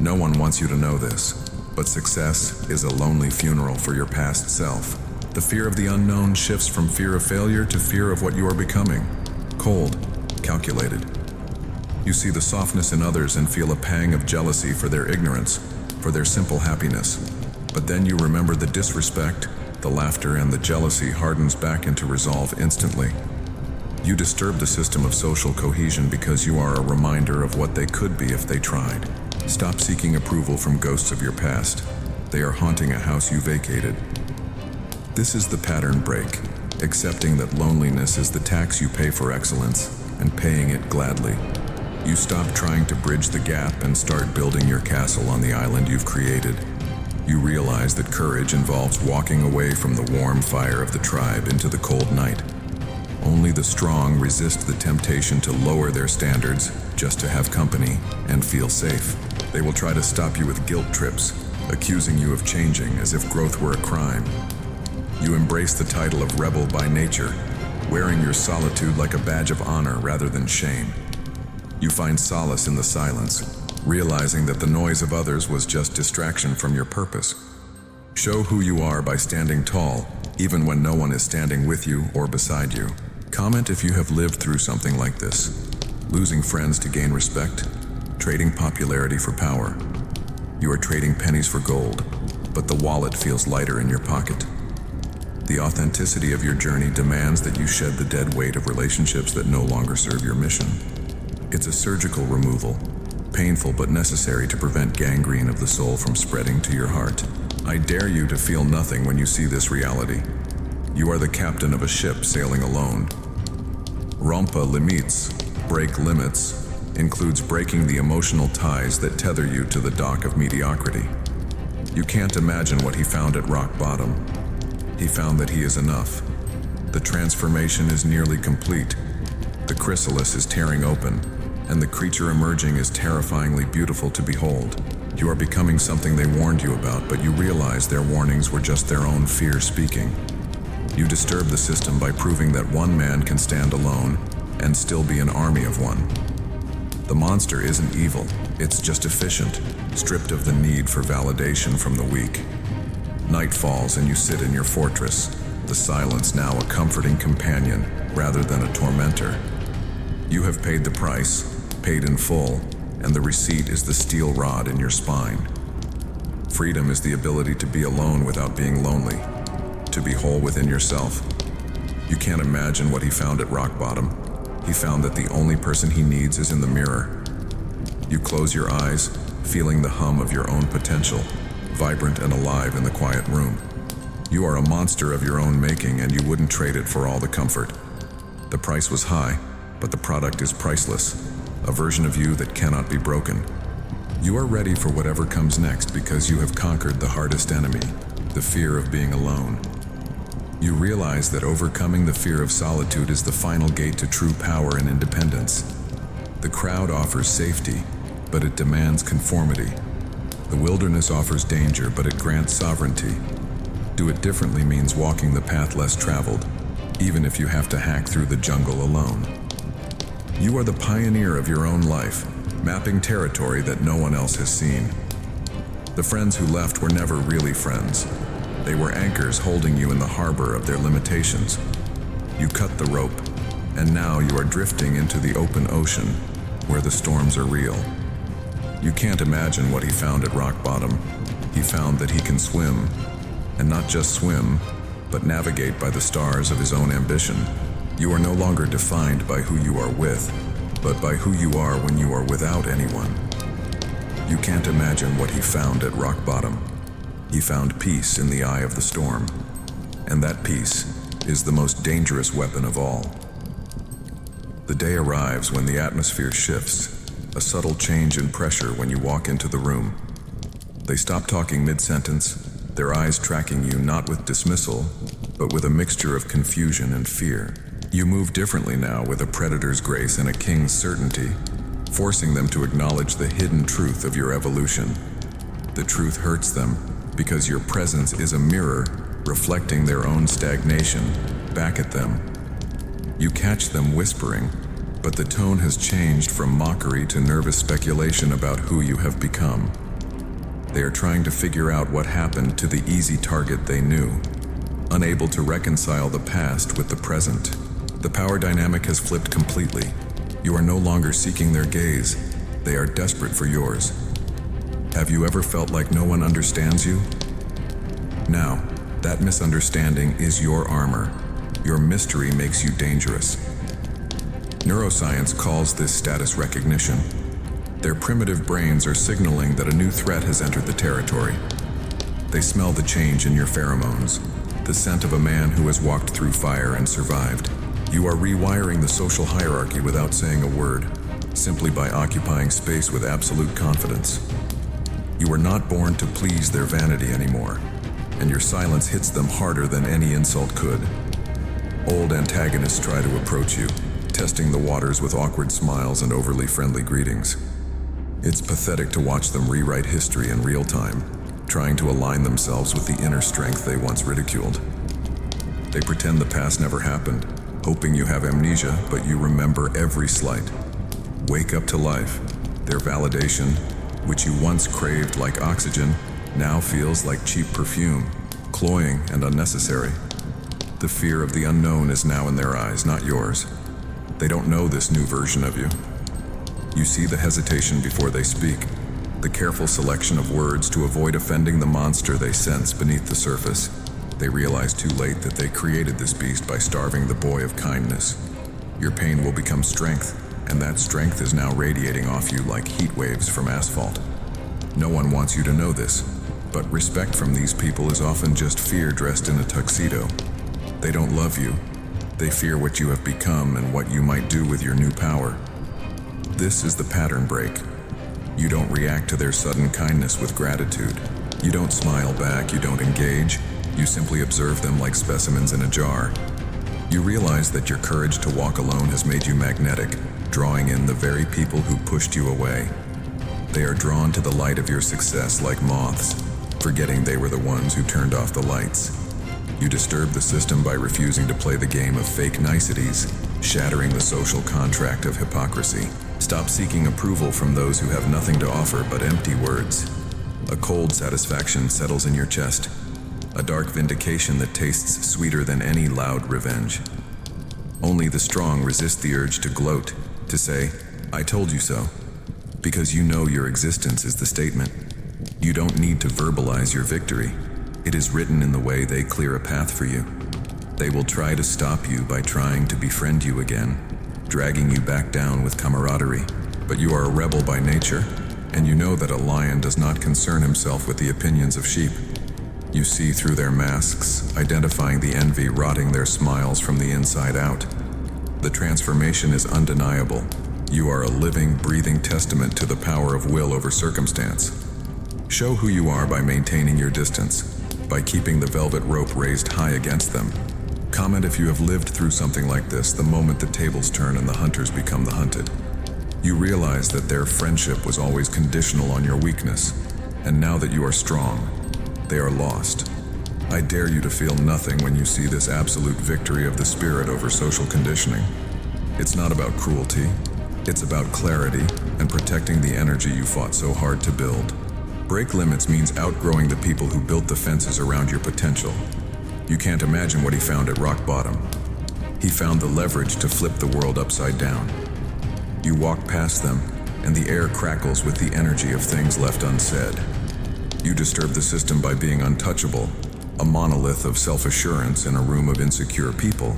No one wants you to know this, but success is a lonely funeral for your past self. The fear of the unknown shifts from fear of failure to fear of what you are becoming. Cold, calculated. You see the softness in others and feel a pang of jealousy for their ignorance, for their simple happiness. But then you remember the disrespect, the laughter, and the jealousy hardens back into resolve instantly. You disturb the system of social cohesion because you are a reminder of what they could be if they tried. Stop seeking approval from ghosts of your past. They are haunting a house you vacated. This is the pattern break, accepting that loneliness is the tax you pay for excellence, and paying it gladly. You stop trying to bridge the gap and start building your castle on the island you've created. You realize that courage involves walking away from the warm fire of the tribe into the cold night. Only the strong resist the temptation to lower their standards just to have company and feel safe. They will try to stop you with guilt trips, accusing you of changing as if growth were a crime. You embrace the title of rebel by nature, wearing your solitude like a badge of honor rather than shame. You find solace in the silence, realizing that the noise of others was just distraction from your purpose. Show who you are by standing tall, even when no one is standing with you or beside you. Comment if you have lived through something like this. Losing friends to gain respect, trading popularity for power. You are trading pennies for gold, but the wallet feels lighter in your pocket. The authenticity of your journey demands that you shed the dead weight of relationships that no longer serve your mission. It's a surgical removal, painful but necessary to prevent gangrene of the soul from spreading to your heart. I dare you to feel nothing when you see this reality. You are the captain of a ship sailing alone. Rompa limites, break limits, includes breaking the emotional ties that tether you to the dock of mediocrity. You can't imagine what he found at rock bottom. He found that he is enough. The transformation is nearly complete. The chrysalis is tearing open, and the creature emerging is terrifyingly beautiful to behold. You are becoming something they warned you about, but you realize their warnings were just their own fear speaking. You disturb the system by proving that one man can stand alone and still be an army of one. The monster isn't evil, it's just efficient, stripped of the need for validation from the weak. Night falls and you sit in your fortress, the silence now a comforting companion rather than a tormentor. You have paid the price, paid in full, and the receipt is the steel rod in your spine. Freedom is the ability to be alone without being lonely, to be whole within yourself. You can't imagine what he found at rock bottom. He found that the only person he needs is in the mirror. You close your eyes, feeling the hum of your own potential, vibrant and alive in the quiet room. You are a monster of your own making, and you wouldn't trade it for all the comfort. The price was high, but the product is priceless, a version of you that cannot be broken. You are ready for whatever comes next because you have conquered the hardest enemy, the fear of being alone. You realize that overcoming the fear of solitude is the final gate to true power and independence. The crowd offers safety, but it demands conformity. The wilderness offers danger, but it grants sovereignty. Do it differently means walking the path less traveled, even if you have to hack through the jungle alone. You are the pioneer of your own life, mapping territory that no one else has seen. The friends who left were never really friends. They were anchors holding you in the harbor of their limitations. You cut the rope, and now you are drifting into the open ocean, where the storms are real. You can't imagine what he found at rock bottom. He found that he can swim, and not just swim, but navigate by the stars of his own ambition. You are no longer defined by who you are with, but by who you are when you are without anyone. You can't imagine what he found at rock bottom. He found peace in the eye of the storm, and that peace is the most dangerous weapon of all. The day arrives when the atmosphere shifts, a subtle change in pressure when you walk into the room. They stop talking mid-sentence, their eyes tracking you not with dismissal, but with a mixture of confusion and fear. You move differently now, with a predator's grace and a king's certainty, forcing them to acknowledge the hidden truth of your evolution. The truth hurts them, because your presence is a mirror reflecting their own stagnation back at them. You catch them whispering, but the tone has changed from mockery to nervous speculation about who you have become. They are trying to figure out what happened to the easy target they knew, unable to reconcile the past with the present. The power dynamic has flipped completely. You are no longer seeking their gaze. They are desperate for yours. Have you ever felt like no one understands you? Now, that misunderstanding is your armor. Your mystery makes you dangerous. Neuroscience calls this status recognition. Their primitive brains are signaling that a new threat has entered the territory. They smell the change in your pheromones, the scent of a man who has walked through fire and survived. You are rewiring the social hierarchy without saying a word, simply by occupying space with absolute confidence. You are not born to please their vanity anymore, and your silence hits them harder than any insult could. Old antagonists try to approach you, testing the waters with awkward smiles and overly friendly greetings. It's pathetic to watch them rewrite history in real time, trying to align themselves with the inner strength they once ridiculed. They pretend the past never happened, hoping you have amnesia, but you remember every slight. Wake up to life. Their validation, which you once craved like oxygen, now feels like cheap perfume, cloying and unnecessary. The fear of the unknown is now in their eyes, not yours. They don't know this new version of you. You see the hesitation before they speak, the careful selection of words to avoid offending the monster they sense beneath the surface. They realize too late that they created this beast by starving the boy of kindness. Your pain will become strength, and that strength is now radiating off you like heat waves from asphalt. No one wants you to know this, but respect from these people is often just fear dressed in a tuxedo. They don't love you. They fear what you have become and what you might do with your new power. This is the pattern break. You don't react to their sudden kindness with gratitude. You don't smile back, you don't engage. You simply observe them like specimens in a jar. You realize that your courage to walk alone has made you magnetic, drawing in the very people who pushed you away. They are drawn to the light of your success like moths, forgetting they were the ones who turned off the lights. You disturb the system by refusing to play the game of fake niceties, shattering the social contract of hypocrisy. Stop seeking approval from those who have nothing to offer but empty words. A cold satisfaction settles in your chest, a dark vindication that tastes sweeter than any loud revenge. Only the strong resist the urge to gloat, to say, "I told you so," because you know your existence is the statement. You don't need to verbalize your victory. It is written in the way they clear a path for you. They will try to stop you by trying to befriend you again, dragging you back down with camaraderie. But you are a rebel by nature, and you know that a lion does not concern himself with the opinions of sheep. You see through their masks, identifying the envy rotting their smiles from the inside out. The transformation is undeniable. You are a living, breathing testament to the power of will over circumstance. Show who you are by maintaining your distance, by keeping the velvet rope raised high against them. Comment if you have lived through something like this the moment the tables turn and the hunters become the hunted. You realize that their friendship was always conditional on your weakness, and now that you are strong, they are lost. I dare you to feel nothing when you see this absolute victory of the spirit over social conditioning. It's not about cruelty, it's about clarity and protecting the energy you fought so hard to build. Break limits means outgrowing the people who built the fences around your potential. You can't imagine what he found at rock bottom. He found the leverage to flip the world upside down. You walk past them, and the air crackles with the energy of things left unsaid. You disturb the system by being untouchable, a monolith of self-assurance in a room of insecure people.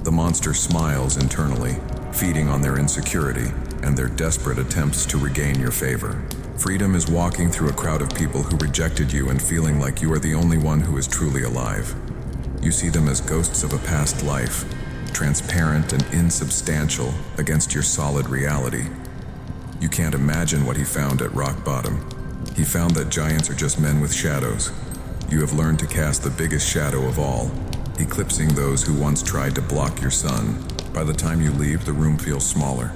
The monster smiles internally, feeding on their insecurity and their desperate attempts to regain your favor. Freedom is walking through a crowd of people who rejected you and feeling like you are the only one who is truly alive. You see them as ghosts of a past life, transparent and insubstantial against your solid reality. You can't imagine what he found at rock bottom. He found that giants are just men with shadows. You have learned to cast the biggest shadow of all, eclipsing those who once tried to block your sun. By the time you leave, the room feels smaller,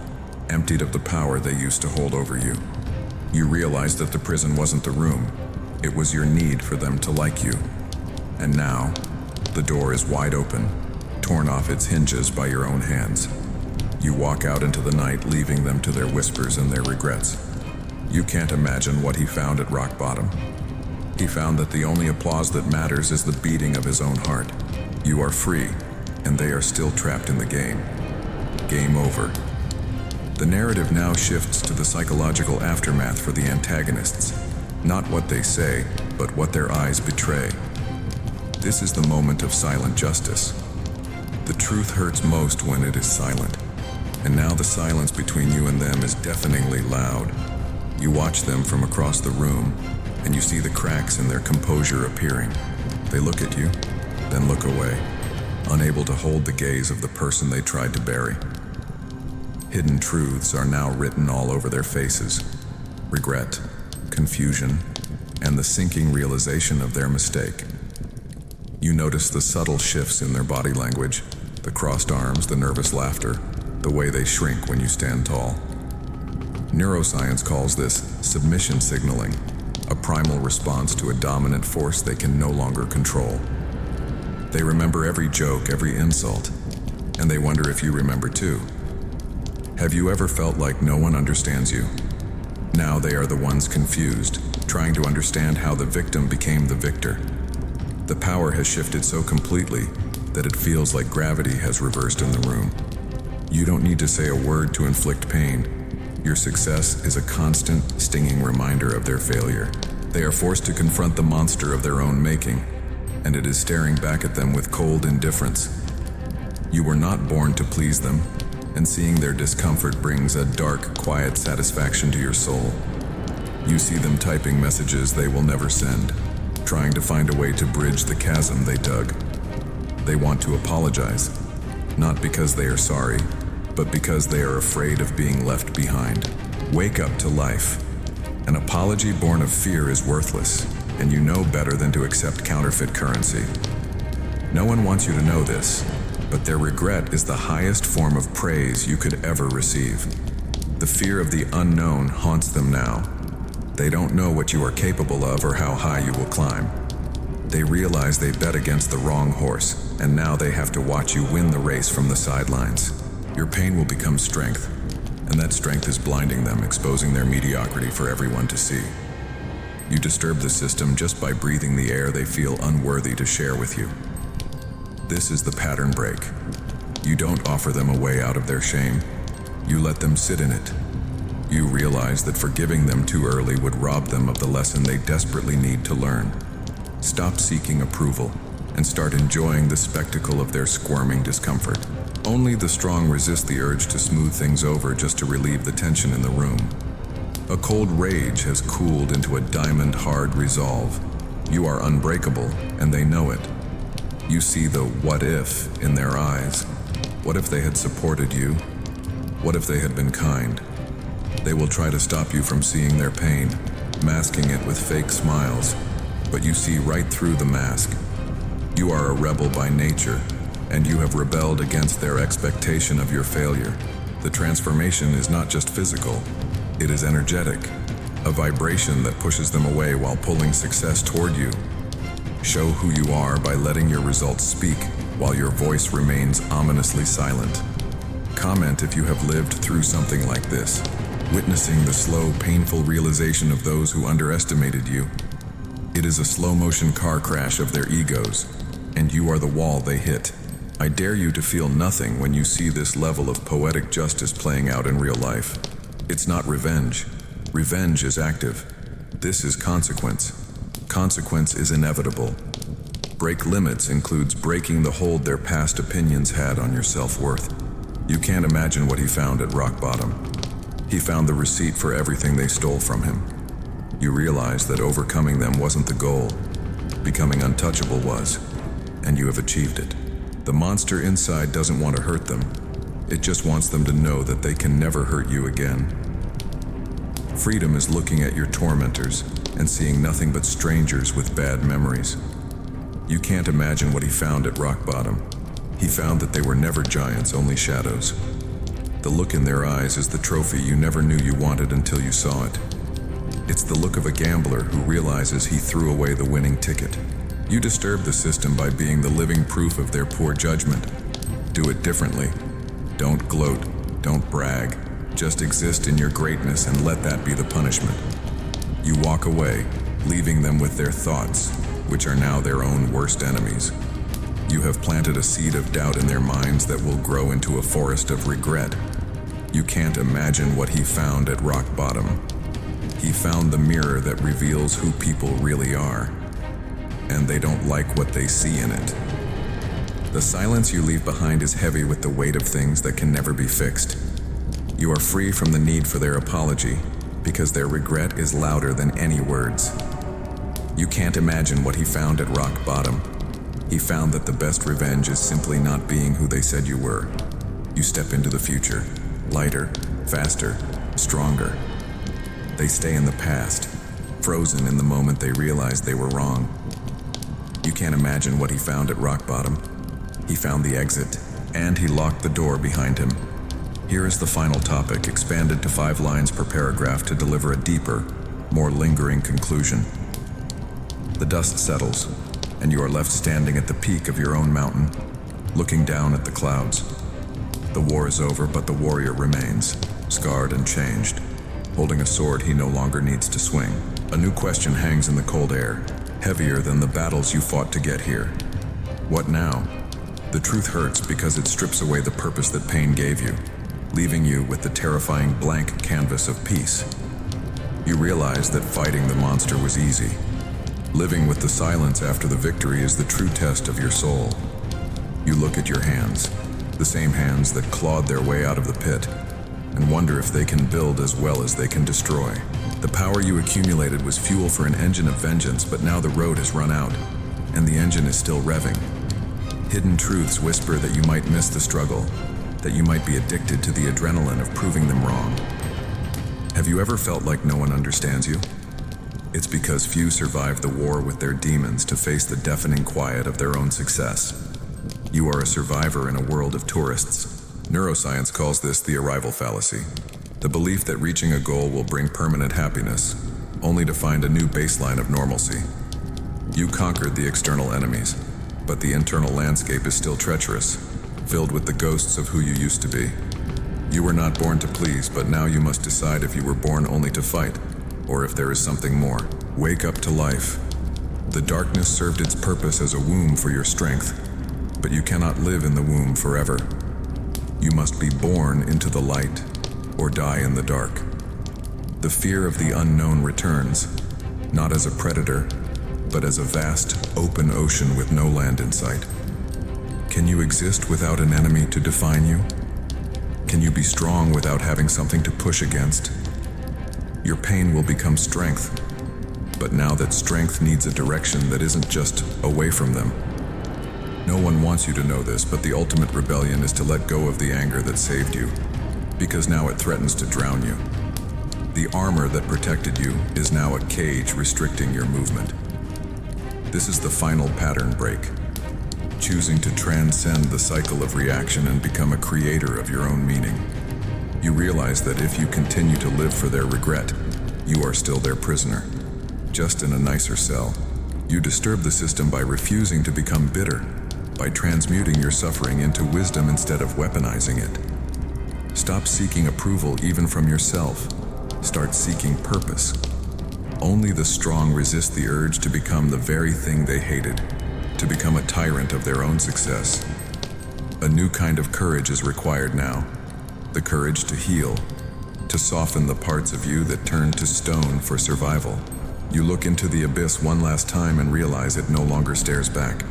emptied of the power they used to hold over you. You realize that the prison wasn't the room, it was your need for them to like you. And now, the door is wide open, torn off its hinges by your own hands. You walk out into the night, leaving them to their whispers and their regrets. You can't imagine what he found at rock bottom. He found that the only applause that matters is the beating of his own heart. You are free, and they are still trapped in the game. Game over. The narrative now shifts to the psychological aftermath for the antagonists. Not what they say, but what their eyes betray. This is the moment of silent justice. The truth hurts most when it is silent. And now the silence between you and them is deafeningly loud. You watch them from across the room, and you see the cracks in their composure appearing. They look at you, then look away, unable to hold the gaze of the person they tried to bury. Hidden truths are now written all over their faces. Regret, confusion, and the sinking realization of their mistake. You notice the subtle shifts in their body language, the crossed arms, the nervous laughter, the way they shrink when you stand tall. Neuroscience calls this submission signaling, a primal response to a dominant force they can no longer control. They remember every joke, every insult, and they wonder if you remember too. Have you ever felt like no one understands you? Now they are the ones confused, trying to understand how the victim became the victor. The power has shifted so completely that it feels like gravity has reversed in the room. You don't need to say a word to inflict pain. Your success is a constant, stinging reminder of their failure. They are forced to confront the monster of their own making, and it is staring back at them with cold indifference. You were not born to please them, and seeing their discomfort brings a dark, quiet satisfaction to your soul. You see them typing messages they will never send, trying to find a way to bridge the chasm they dug. They want to apologize, not because they are sorry, but because they are afraid of being left behind. Wake up to life. An apology born of fear is worthless, and you know better than to accept counterfeit currency. No one wants you to know this, but their regret is the highest form of praise you could ever receive. The fear of the unknown haunts them now. They don't know what you are capable of or how high you will climb. They realize they bet against the wrong horse, and now they have to watch you win the race from the sidelines. Your pain will become strength, and that strength is blinding them, exposing their mediocrity for everyone to see. You disturb the system just by breathing the air they feel unworthy to share with you. This is the pattern break. You don't offer them a way out of their shame. You let them sit in it. You realize that forgiving them too early would rob them of the lesson they desperately need to learn. Stop seeking approval and start enjoying the spectacle of their squirming discomfort. Only the strong resist the urge to smooth things over just to relieve the tension in the room. A cold rage has cooled into a diamond-hard resolve. You are unbreakable, and they know it. You see the what if in their eyes. What if they had supported you? What if they had been kind? They will try to stop you from seeing their pain, masking it with fake smiles, but you see right through the mask. You are a rebel by nature, and you have rebelled against their expectation of your failure. The transformation is not just physical, it is energetic, a vibration that pushes them away while pulling success toward you. Show who you are by letting your results speak while your voice remains ominously silent. Comment if you have lived through something like this, witnessing the slow, painful realization of those who underestimated you. It is a slow-motion car crash of their egos, and you are the wall they hit. I dare you to feel nothing when you see this level of poetic justice playing out in real life. It's not revenge. Revenge is active. This is consequence. Consequence is inevitable. Break limits includes breaking the hold their past opinions had on your self-worth. You can't imagine what he found at rock bottom. He found the receipt for everything they stole from him. You realize that overcoming them wasn't the goal. Becoming untouchable was, and you have achieved it. The monster inside doesn't want to hurt them. It just wants them to know that they can never hurt you again. Freedom is looking at your tormentors and seeing nothing but strangers with bad memories. You can't imagine what he found at rock bottom. He found that they were never giants, only shadows. The look in their eyes is the trophy you never knew you wanted until you saw it. It's the look of a gambler who realizes he threw away the winning ticket. You disturb the system by being the living proof of their poor judgment. Do it differently. Don't gloat, don't brag. Just exist in your greatness and let that be the punishment. You walk away, leaving them with their thoughts, which are now their own worst enemies. You have planted a seed of doubt in their minds that will grow into a forest of regret. You can't imagine what he found at rock bottom. He found the mirror that reveals who people really are, and they don't like what they see in it. The silence you leave behind is heavy with the weight of things that can never be fixed. You are free from the need for their apology, because their regret is louder than any words. You can't imagine what he found at rock bottom. He found that the best revenge is simply not being who they said you were. You step into the future, lighter, faster, stronger. They stay in the past, frozen in the moment they realized they were wrong. You can't imagine what he found at rock bottom. He found the exit, and he locked the door behind him. Here is the final topic, expanded to 5 lines per paragraph to deliver a deeper, more lingering conclusion. The dust settles, and you are left standing at the peak of your own mountain, looking down at the clouds. The war is over, but the warrior remains, scarred and changed, holding a sword he no longer needs to swing. A new question hangs in the cold air, heavier than the battles you fought to get here. What now? The truth hurts because it strips away the purpose that pain gave you, leaving you with the terrifying blank canvas of peace. You realize that fighting the monster was easy. Living with the silence after the victory is the true test of your soul. You look at your hands, the same hands that clawed their way out of the pit, and wonder if they can build as well as they can destroy. The power you accumulated was fuel for an engine of vengeance, but now the road has run out, and the engine is still revving. Hidden truths whisper that you might miss the struggle, that you might be addicted to the adrenaline of proving them wrong. Have you ever felt like no one understands you? It's because few survive the war with their demons to face the deafening quiet of their own success. You are a survivor in a world of tourists. Neuroscience calls this the arrival fallacy, the belief that reaching a goal will bring permanent happiness, only to find a new baseline of normalcy. You conquered the external enemies, but the internal landscape is still treacherous, filled with the ghosts of who you used to be. You were not born to please, but now you must decide if you were born only to fight, or if there is something more. Wake up to life. The darkness served its purpose as a womb for your strength, but you cannot live in the womb forever. You must be born into the light, or die in the dark. The fear of the unknown returns, not as a predator, but as a vast, open ocean with no land in sight. Can you exist without an enemy to define you? Can you be strong without having something to push against? Your pain will become strength, but now that strength needs a direction that isn't just away from them. No one wants you to know this, but the ultimate rebellion is to let go of the anger that saved you, because now it threatens to drown you. The armor that protected you is now a cage restricting your movement. This is the final pattern break, choosing to transcend the cycle of reaction and become a creator of your own meaning. You realize that if you continue to live for their regret, you are still their prisoner, just in a nicer cell. You disturb the system by refusing to become bitter, by transmuting your suffering into wisdom instead of weaponizing it. Stop seeking approval even from yourself. Start seeking purpose. Only the strong resist the urge to become the very thing they hated, to become a tyrant of their own success. A new kind of courage is required now, the courage to heal, to soften the parts of you that turned to stone for survival. You look into the abyss one last time and realize it no longer stares back.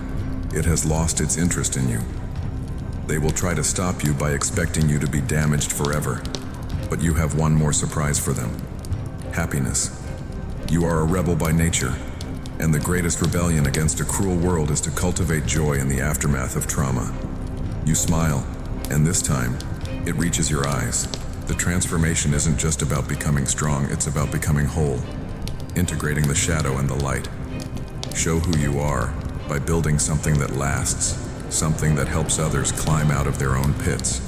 It has lost its interest in you. They will try to stop you by expecting you to be damaged forever, but you have one more surprise for them: happiness. You are a rebel by nature, and the greatest rebellion against a cruel world is to cultivate joy in the aftermath of trauma. You smile, and this time, it reaches your eyes. The transformation isn't just about becoming strong, it's about becoming whole, integrating the shadow and the light. Show who you are by building something that lasts, something that helps others climb out of their own pits.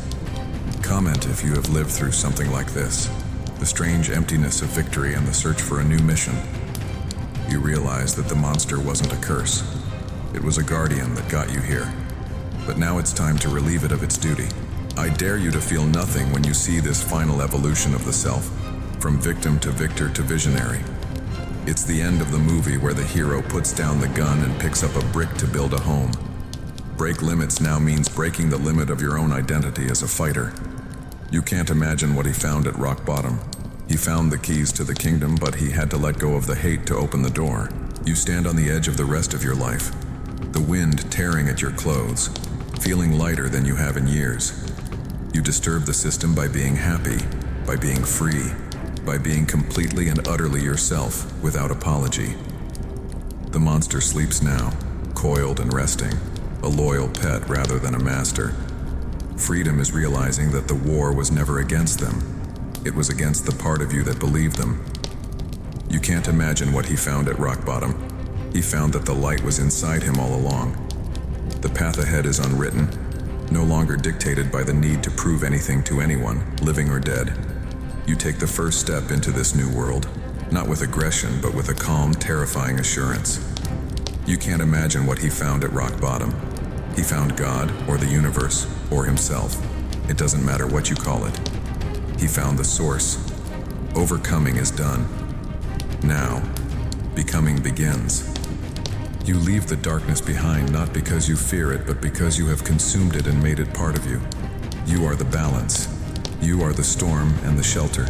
Comment if you have lived through something like this, the strange emptiness of victory and the search for a new mission. You realize that the monster wasn't a curse. It was a guardian that got you here. But now it's time to relieve it of its duty. I dare you to feel nothing when you see this final evolution of the self, from victim to victor to visionary. It's the end of the movie where the hero puts down the gun and picks up a brick to build a home. Break limits now means breaking the limit of your own identity as a fighter. You can't imagine what he found at rock bottom. He found the keys to the kingdom, but he had to let go of the hate to open the door. You stand on the edge of the rest of your life, the wind tearing at your clothes, feeling lighter than you have in years. You disturb the system by being happy, by being free, by being completely and utterly yourself without apology. The monster sleeps now, coiled and resting, a loyal pet rather than a master. Freedom is realizing that the war was never against them. It was against the part of you that believed them. You can't imagine what he found at rock bottom. He found that the light was inside him all along. The path ahead is unwritten, no longer dictated by the need to prove anything to anyone, living or dead. You take the first step into this new world, not with aggression, but with a calm, terrifying assurance. You can't imagine what he found at rock bottom. He found God, or the universe, or himself. It doesn't matter what you call it. He found the source. Overcoming is done. Now, becoming begins. You leave the darkness behind not because you fear it, but because you have consumed it and made it part of you. You are the balance. You are the storm and the shelter.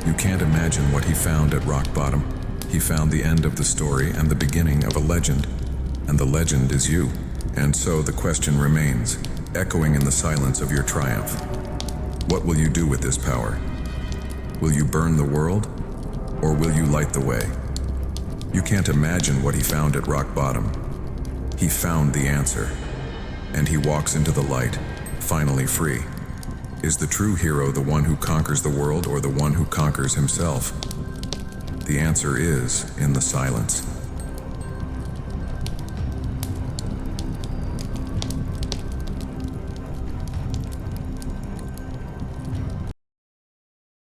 You can't imagine what he found at rock bottom. He found the end of the story and the beginning of a legend. And the legend is you. And so the question remains, echoing in the silence of your triumph. What will you do with this power? Will you burn the world? Or will you light the way? You can't imagine what he found at rock bottom. He found the answer. And he walks into the light, finally free. Is the true hero the one who conquers the world or the one who conquers himself? The answer is in the silence.